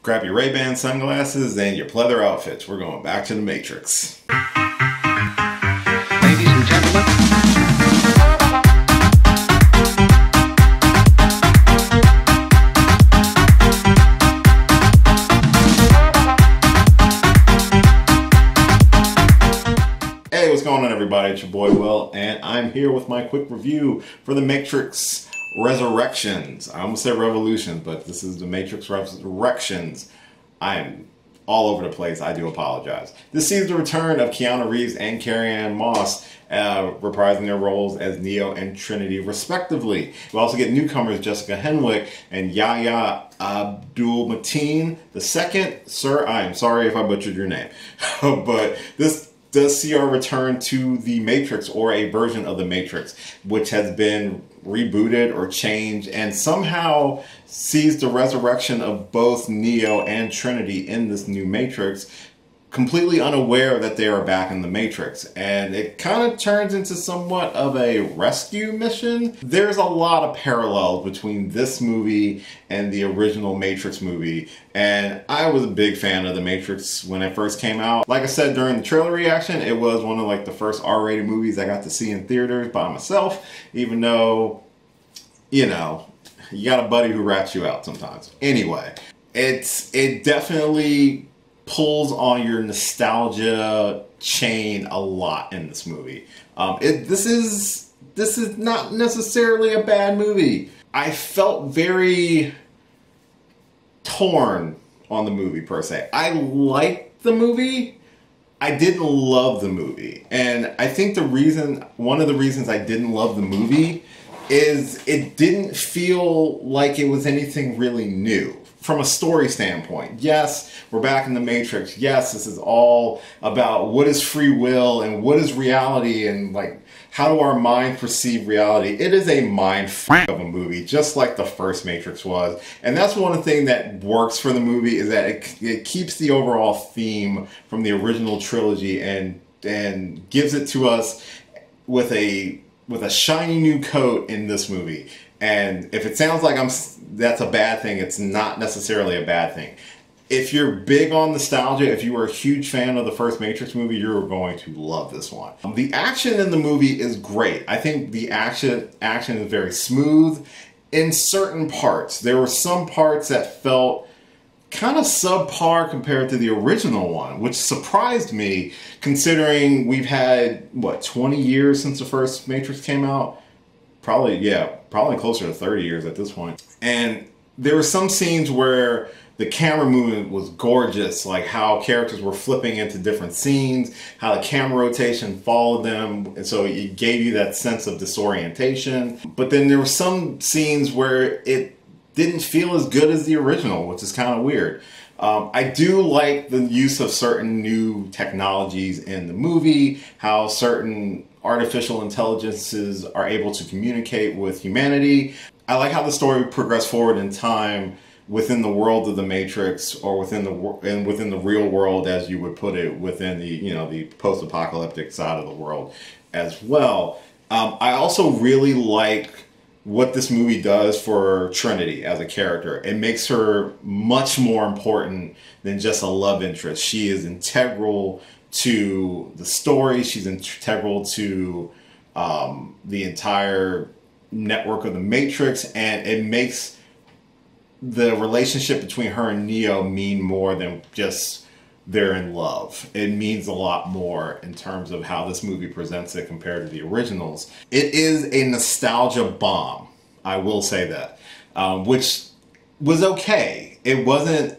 Grab your Ray-Ban sunglasses and your pleather outfits. We're going back to the Matrix. Ladies and gentlemen. Hey, what's going on, everybody? It's your boy Will, and I'm here with my quick review for The Matrix Resurrections. I almost said Revolutions, but this is The Matrix Resurrections. I'm all over the place. I do apologize. This sees the return of Keanu Reeves and Carrie-Anne Moss reprising their roles as Neo and Trinity, respectively. We also get newcomers Jessica Henwick and Yahya Abdul-Mateen II. Sir, I am sorry if I butchered your name, but this does see our return to the Matrix, or a version of the Matrix, which has been rebooted or changed, and somehow sees the resurrection of both Neo and Trinity in this new Matrix, completely unaware that they are back in the Matrix. And it kind of turns into somewhat of a rescue mission. There's a lot of parallels between this movie and the original Matrix movie, and I was a big fan of the Matrix when it first came out. Like I said during the trailer reaction, it was one of the first R-rated movies I got to see in theaters by myself, even though, you know, you got a buddy who rats you out sometimes. Anyway, it definitely pulls on your nostalgia chain a lot in this movie. This is not necessarily a bad movie. I felt very torn on the movie per se. I liked the movie. I didn't love the movie. And I think one of the reasons I didn't love the movie is it didn't feel like it was anything really new. From a story standpoint, yes, we're back in the Matrix. Yes, this is all about what is free will and what is reality, and how do our mind perceive reality. It is a mind f*** of a movie, just like the first Matrix was. And that's one thing that works for the movie, is that it keeps the overall theme from the original trilogy and gives it to us with a shiny new coat in this movie. And if it sounds like that's a bad thing, it's not necessarily a bad thing. If you're big on nostalgia, if you were a huge fan of the first Matrix movie, you're going to love this one. The action in the movie is great. I think the action is very smooth in certain parts. There were some parts that felt kind of subpar compared to the original one, which surprised me, considering we've had, 20 years since the first Matrix came out? Probably closer to 30 years at this point. And there were some scenes where the camera movement was gorgeous, like how characters were flipping into different scenes, how the camera rotation followed them, and so it gave you that sense of disorientation. But then there were some scenes where it didn't feel as good as the original, which is kind of weird. I do like the use of certain new technologies in the movie, how certain artificial intelligences are able to communicate with humanity. I like how the story progressed forward in time within the world of the Matrix, or within the real world, as you would put it, within the post-apocalyptic side of the world as well. I also really like what this movie does for Trinity as a character. It makes her much more important than just a love interest. She is integral to the story. She's integral to the entire network of the Matrix, and it makes the relationship between her and Neo mean more than just they're in love. It means a lot more in terms of how this movie presents it compared to the originals. It is a nostalgia bomb, I will say that, which was okay. It wasn't.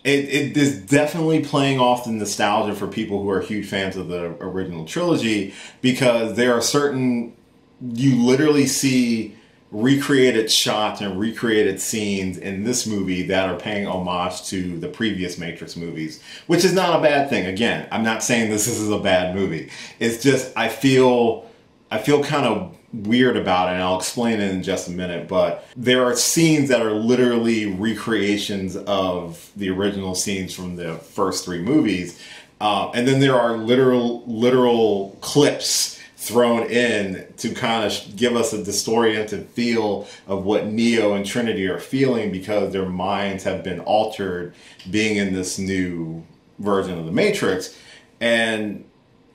It is definitely playing off the nostalgia for people who are huge fans of the original trilogy, because there are certain, you literally see recreated shots and recreated scenes in this movie that are paying homage to the previous Matrix movies, which is not a bad thing. Again, I'm not saying this is a bad movie. It's just I feel kind of weird about it, and I'll explain it in just a minute, but there are scenes that are literally recreations of the original scenes from the first three movies, and then there are literal clips thrown in to kind of give us a disoriented feel of what Neo and Trinity are feeling because their minds have been altered being in this new version of the Matrix. And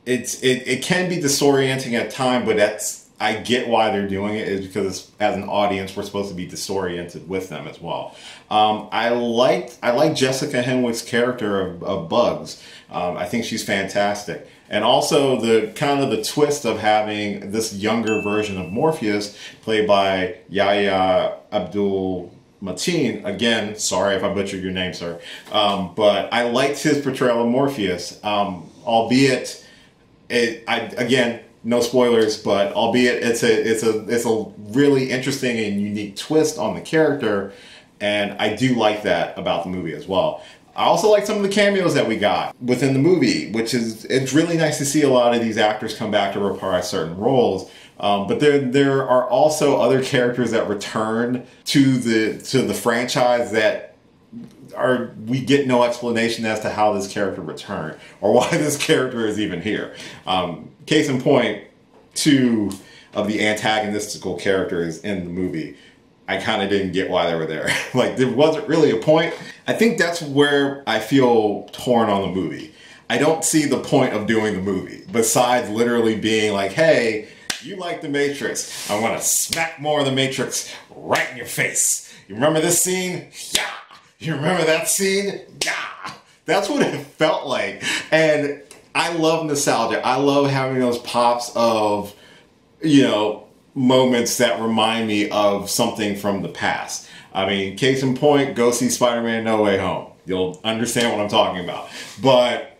it can be disorienting at times, but I get why they're doing it, is because as an audience we're supposed to be disoriented with them as well. I like Jessica Henwick's character of Bugs. I think she's fantastic, and also the kind of the twist of having this younger version of Morpheus played by Yahya Abdul-Mateen. Again, sorry if I butchered your name, sir, but I liked his portrayal of Morpheus, albeit again, no spoilers, but albeit it's a really interesting and unique twist on the character, and I do like that about the movie as well. I also like some of the cameos that we got within the movie, it's really nice to see a lot of these actors come back to reprise certain roles. But there are also other characters that return to the franchise that we get no explanation as to how this character returned or why this character is even here. Case in point, 2 of the antagonistical characters in the movie, I kind of didn't get why they were there. Like, there wasn't really a point. I think that's where I feel torn on the movie. I don't see the point of doing the movie, besides literally being like, hey, you like the Matrix, I want to smack more of the Matrix right in your face. You remember this scene? Yeah! You remember that scene? Yeah! That's what it felt like. And I love nostalgia. I love having those pops of, moments that remind me of something from the past. I mean, case in point, go see Spider-Man No Way Home. You'll understand what I'm talking about. But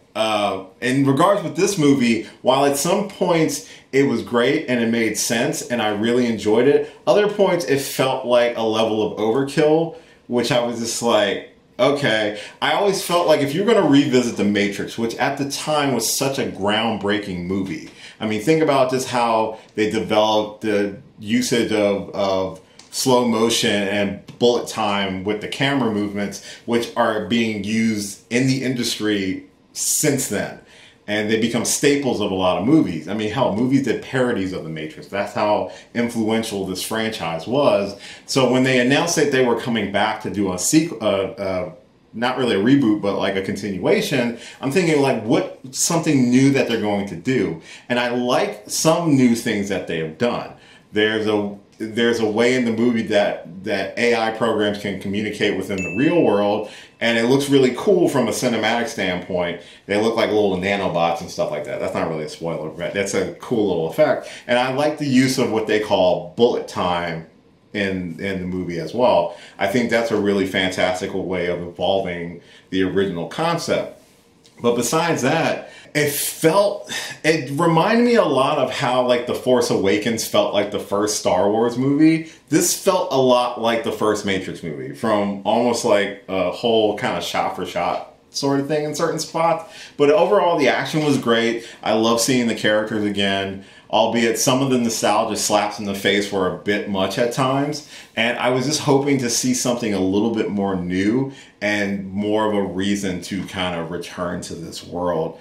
in regards with this movie, while at some points it was great and it made sense and I really enjoyed it, other points it felt like a level of overkill, which I was just like, okay. I always felt like if you're going to revisit The Matrix, which at the time was such a groundbreaking movie. I mean, think about just how they developed the usage of slow motion and bullet time with the camera movements, which are being used in the industry since then. And they become staples of a lot of movies. I mean, hell, movies did parodies of The Matrix. That's how influential this franchise was. So when they announced that they were coming back to do a sequel, not really a reboot, but like a continuation, I'm thinking like, what something new that they're going to do? And I like some new things that they have done. There's a way in the movie that AI programs can communicate within the real world, and it looks really cool from a cinematic standpoint. They look like little nanobots and stuff like that. That's not really a spoiler, but that's a cool little effect. And I like the use of what they call bullet time in the movie as well. I think that's a really fantastical way of evolving the original concept. But besides that, it reminded me a lot of how like The Force Awakens felt like the first Star Wars movie. This felt a lot like the first Matrix movie, from almost like a whole kind of shot for shot sort of thing in certain spots. But overall, the action was great. I love seeing the characters again, albeit some of the nostalgia slaps in the face were a bit much at times. And I was just hoping to see something a little bit more new and more of a reason to kind of return to this world.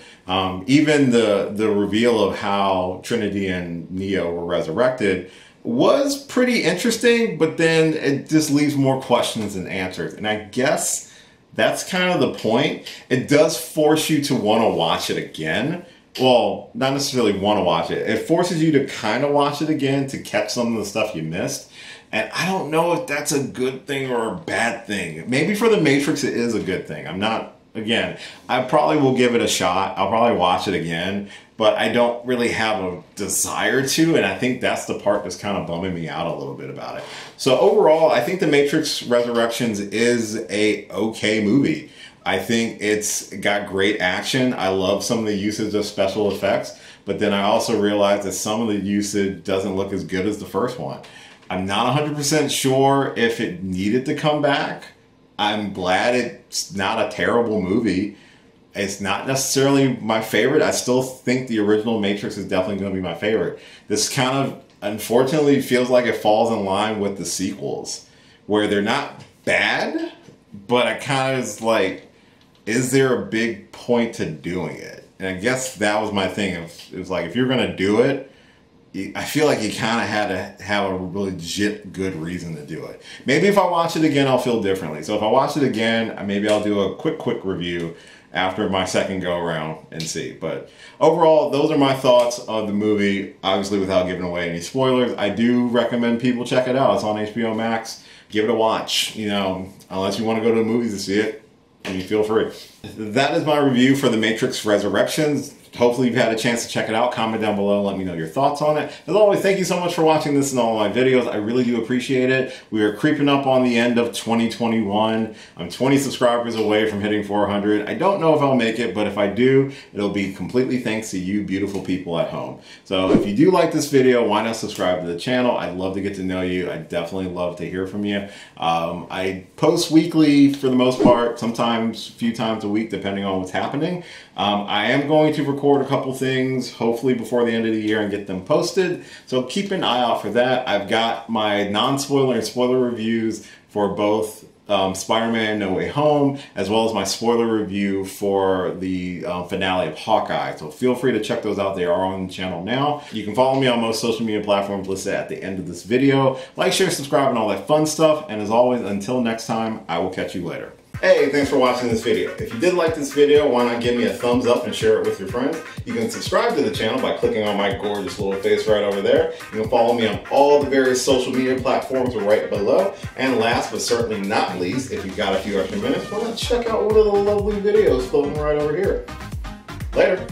Even the reveal of how Trinity and Neo were resurrected was pretty interesting, but then it just leaves more questions than answers. And I guess that's kind of the point. It does force you to want to watch it again. Well, not necessarily want to watch it. It forces you to kind of watch it again to catch some of the stuff you missed. And I don't know if that's a good thing or a bad thing. Maybe for The Matrix it is a good thing. I probably will give it a shot. I'll probably watch it again. But I don't really have a desire to, and I think that's the part that's kind of bumming me out a little bit about it. So overall, I think The Matrix Resurrections is a okay movie. I think it's got great action. I love some of the usage of special effects, but then I also realize that some of the usage doesn't look as good as the first one. I'm not 100% sure if it needed to come back. I'm glad it's not a terrible movie. It's not necessarily my favorite. I still think the original Matrix is definitely going to be my favorite. This kind of, unfortunately, feels like it falls in line with the sequels, where they're not bad, but I kind of is like, is there a big point to doing it? And I guess that was my thing. It was like, if you're going to do it, I feel like you kind of had to have a legit good reason to do it. Maybe if I watch it again, I'll feel differently. So if I watch it again, maybe I'll do a quick review after my second go around and see. But overall, those are my thoughts of the movie, obviously without giving away any spoilers. I do recommend people check it out. It's on HBO Max. Give it a watch, you know, unless you want to go to the movies to see it, and you feel free. That is my review for The Matrix Resurrections. Hopefully you've had a chance to check it out. Comment down below and let me know your thoughts on it. As always, thank you so much for watching this and all my videos. I really do appreciate it. We are creeping up on the end of 2021. I'm 20 subscribers away from hitting 400. I don't know if I'll make it, but if I do, it'll be completely thanks to you beautiful people at home. So if you do like this video, why not subscribe to the channel? I'd love to get to know you. I definitely love to hear from you. I post weekly for the most part, sometimes a few times a week, depending on what's happening. I am going to record a couple things, hopefully before the end of the year, and get them posted. So keep an eye out for that. I've got my non-spoiler and spoiler reviews for both Spider-Man No Way Home, as well as my spoiler review for the finale of Hawkeye. So feel free to check those out. They are on the channel now. You can follow me on most social media platforms listed at the end of this video. Like, share, subscribe, and all that fun stuff. And as always, until next time, I will catch you later. Hey, thanks for watching this video. If you did like this video, why not give me a thumbs up and share it with your friends? You can subscribe to the channel by clicking on my gorgeous little face right over there. You can follow me on all the various social media platforms right below. And last but certainly not least, if you've got a few extra minutes, why not check out one of the lovely videos floating right over here. Later.